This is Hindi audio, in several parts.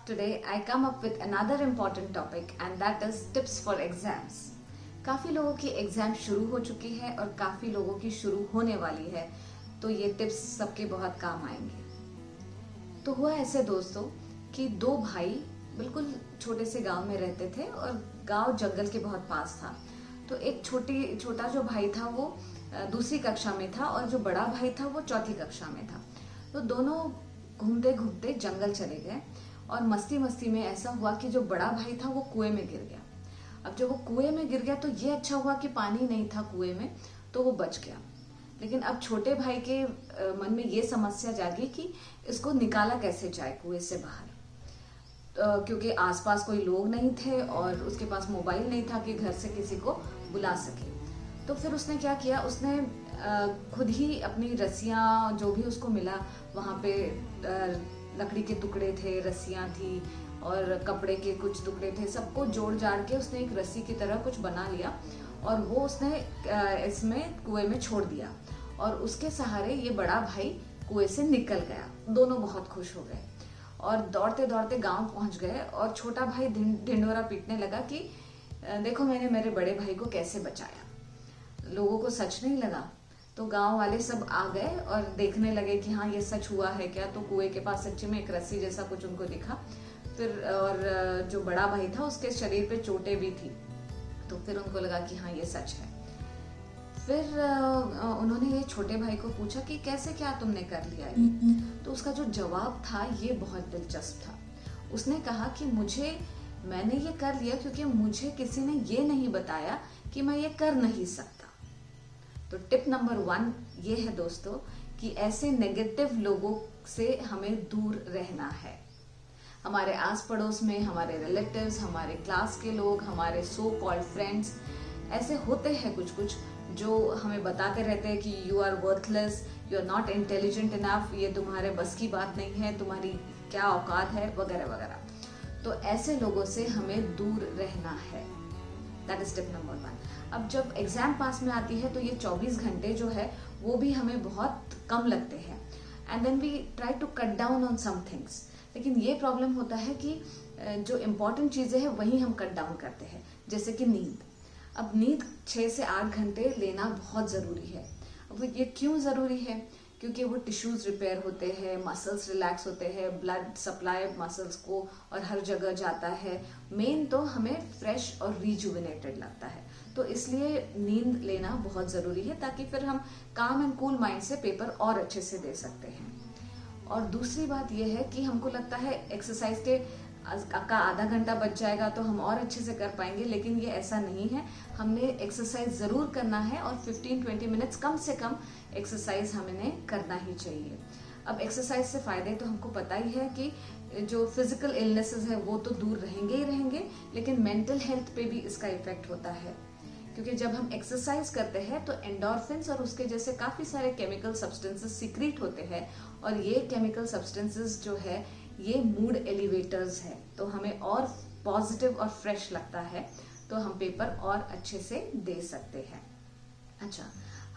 Today I come up with another important topic and that is tips for exams. काफ़ी लोगों की एग्ज़ाम शुरू हो चुकी है और काफ़ी लोगों की शुरू होने वाली है, तो ये टिप्स सबके बहुत काम आएंगे। तो हुआ ऐसे दोस्तों कि दो भाई बिल्कुल छोटे से गांव में रहते थे और गांव जंगल के बहुत पास था। तो एक छोटा जो भाई था वो दूसरी कक्षा में था और जो बड़ा भाई था वो चौथी कक्षा में था। तो दोनों घूमते घूमते जंगल चले गए और मस्ती मस्ती में ऐसा हुआ कि जो बड़ा भाई था वो कुएं में गिर गया। अब जब वो कुएं में गिर गया तो ये अच्छा हुआ कि पानी नहीं था कुएं में, तो वो बच गया। लेकिन अब छोटे भाई के मन में ये समस्या जागी कि इसको निकाला कैसे जाए कुएं से बाहर, क्योंकि आसपास कोई लोग नहीं थे और उसके पास मोबाइल नहीं था कि घर से किसी को बुला सके। तो फिर उसने क्या किया, उसने खुद ही अपनी रस्सियाँ जो भी उसको मिला वहाँ पे, लकड़ी के टुकड़े थे, रस्सियाँ थी और कपड़े के कुछ टुकड़े थे, सबको जोड़ जाड़ के उसने एक रस्सी की तरह कुछ बना लिया और वो उसने इसमें कुएं में छोड़ दिया और उसके सहारे ये बड़ा भाई कुएं से निकल गया। दोनों बहुत खुश हो गए और दौड़ते दौड़ते गांव पहुंच गए और छोटा भाई ढिंढोरा पीटने लगा कि देखो मैंने मेरे बड़े भाई को कैसे बचाया। लोगों को सच नहीं लगा, तो गांव वाले सब आ गए और देखने लगे कि हाँ ये सच हुआ है क्या। तो कुएं के पास सच्ची में एक रस्सी जैसा कुछ उनको दिखा। फिर और जो बड़ा भाई था उसके शरीर पे चोटें भी थी, तो फिर उनको लगा कि हाँ ये सच है। फिर उन्होंने ये छोटे भाई को पूछा कि कैसे, क्या तुमने कर लिया ये। तो उसका जो जवाब था ये बहुत दिलचस्प था। उसने कहा कि मैंने ये कर लिया क्योंकि मुझे किसी ने ये नहीं बताया कि मैं ये कर नहीं सकता। तो टिप नंबर 1 ये है दोस्तों कि ऐसे नेगेटिव लोगों से हमें दूर रहना है। हमारे आस पड़ोस में हमारे रिलेटिव्स, हमारे क्लास के लोग, हमारे सो कॉल्ड फ्रेंड्स ऐसे होते हैं कुछ जो हमें बताते रहते हैं कि you are worthless, you are not intelligent enough, ये तुम्हारे बस की बात नहीं है, तुम्हारी क्या औकात है, वगैरह वगैरह। तो ऐसे लोगों से हमें दूर रहना है। That is tip number 1। अब जब एग्जाम पास में आती है तो ये 24 घंटे जो है वो भी हमें बहुत कम लगते हैं and then we try to cut down on some things. लेकिन ये प्रॉब्लम होता है कि जो इम्पोर्टेंट चीज़ें हैं वही हम कट डाउन करते हैं, जैसे कि नींद। अब नींद 6 से 8 घंटे लेना बहुत ज़रूरी है। अब ये क्यों ज़रूरी है? क्योंकि वो टिश्यूज़ रिपेयर होते हैं, मसल्स रिलैक्स होते हैं, ब्लड सप्लाई मसल्स को और हर जगह जाता है। मेन तो हमें फ्रेश और रिजुविनेटेड लगता है, तो इसलिए नींद लेना बहुत ज़रूरी है ताकि फिर हम काम एंड कूल माइंड से पेपर और अच्छे से दे सकते हैं। और दूसरी बात यह है कि हमको लगता है एक्सरसाइज के का आधा घंटा बच जाएगा तो हम और अच्छे से कर पाएंगे, लेकिन ये ऐसा नहीं है। हमने एक्सरसाइज ज़रूर करना है और 15-20 मिनट्स कम से कम एक्सरसाइज हमें करना ही चाहिए। अब एक्सरसाइज से फ़ायदे तो हमको पता ही है कि जो फिजिकल इलनेसेस है वो तो दूर रहेंगे ही रहेंगे, लेकिन मेंटल हेल्थ पे भी इसका इफेक्ट होता है। क्योंकि जब हम एक्सरसाइज करते हैं तो एंडोर्फिन्स और उसके जैसे काफ़ी सारे केमिकल सब्सटेंसेस सीक्रेट होते हैं और ये केमिकल सब्सटेंसेस जो है ये मूड एलिवेटर्स है, तो हमें और पॉजिटिव और फ्रेश लगता है, तो हम पेपर और अच्छे से दे सकते हैं। अच्छा,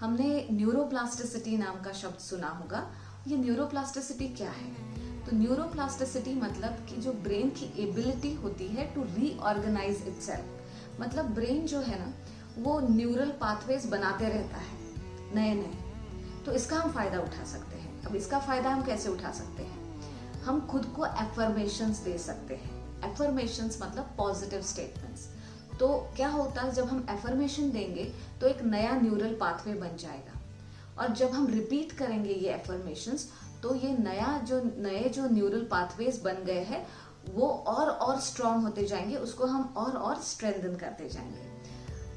हमने न्यूरोप्लास्टिसिटी नाम का शब्द सुना होगा। ये न्यूरोप्लास्टिसिटी क्या है? तो न्यूरोप्लास्टिसिटी मतलब कि जो ब्रेन की एबिलिटी होती है टू रीऑर्गेनाइज इटसेल्फ। मतलब ब्रेन जो है ना वो न्यूरल पाथवेज बनाते रहता है नए नए, तो इसका हम फायदा उठा सकते हैं। अब इसका फायदा हम कैसे उठा सकते हैं? हम खुद को एफर्मेशंस दे सकते हैं। एफर्मेशंस मतलब पॉजिटिव स्टेटमेंट्स। तो क्या होता है, जब हम एफर्मेशन देंगे तो एक नया न्यूरल पाथवे बन जाएगा और जब हम रिपीट करेंगे ये एफर्मेशंस तो ये नए जो न्यूरल पाथवेज बन गए हैं वो और स्ट्रांग होते जाएंगे, उसको हम और स्ट्रेंथन करते जाएंगे।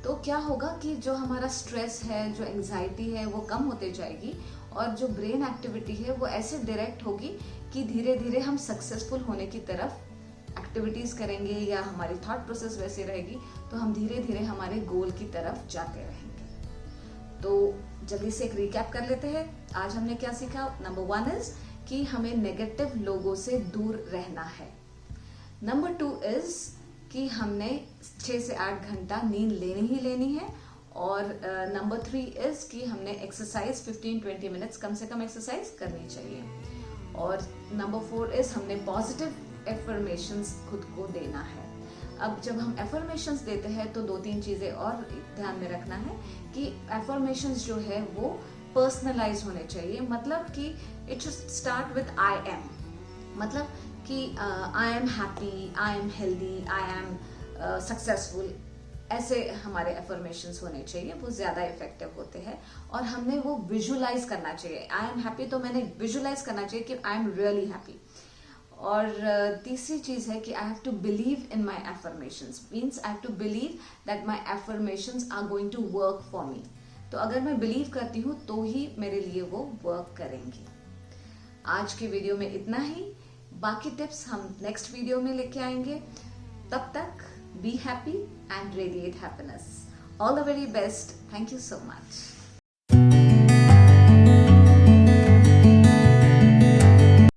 तो क्या होगा कि जो हमारा स्ट्रेस है, जो एंजाइटी है वो कम होते जाएगी और जो ब्रेन एक्टिविटी है वो ऐसे डायरेक्ट होगी कि धीरे धीरे हम सक्सेसफुल होने की तरफ एक्टिविटीज करेंगे या हमारी थॉट प्रोसेस वैसे रहेगी, तो हम धीरे धीरे हमारे गोल की तरफ जाते रहेंगे। तो जल्दी से एक रिकैप कर लेते हैं। आज हमने क्या सीखा? नंबर 1 इज कि हमें नेगेटिव लोगों से दूर रहना है। नंबर 2 इज कि हमने 6 से 8 घंटा नींद लेनी है। और नंबर 3 इज कि हमने एक्सरसाइज 15-20 मिनट्स कम से कम एक्सरसाइज करनी चाहिए। और नंबर 4 इज हमने पॉजिटिव एफर्मेशंस खुद को देना है। अब जब हम एफर्मेशंस देते हैं तो 2-3 चीजें और ध्यान में रखना है कि एफर्मेशंस जो है वो पर्सनलाइज होने चाहिए। मतलब कि it should start with I am, मतलब कि I am happy, I am healthy, I am successful, ऐसे हमारे एफर्मेशंस होने चाहिए, वो ज्यादा इफेक्टिव होते हैं। और हमने वो विजुलाइज करना चाहिए। आई एम हैप्पी तो मैंने विजुलाइज करना चाहिए कि आई एम रियली हैप्पी। और तीसरी चीज है कि I have to believe in my affirmations, means I have to believe that my affirmations are going to work for me. तो अगर मैं बिलीव करती हूँ तो ही मेरे लिए वो वर्क करेंगी। आज की वीडियो में इतना ही, बाकी टिप्स हम नेक्स्ट वीडियो में लेके आएंगे। तब तक be happy and radiate happiness. All the very best. Thank you so much.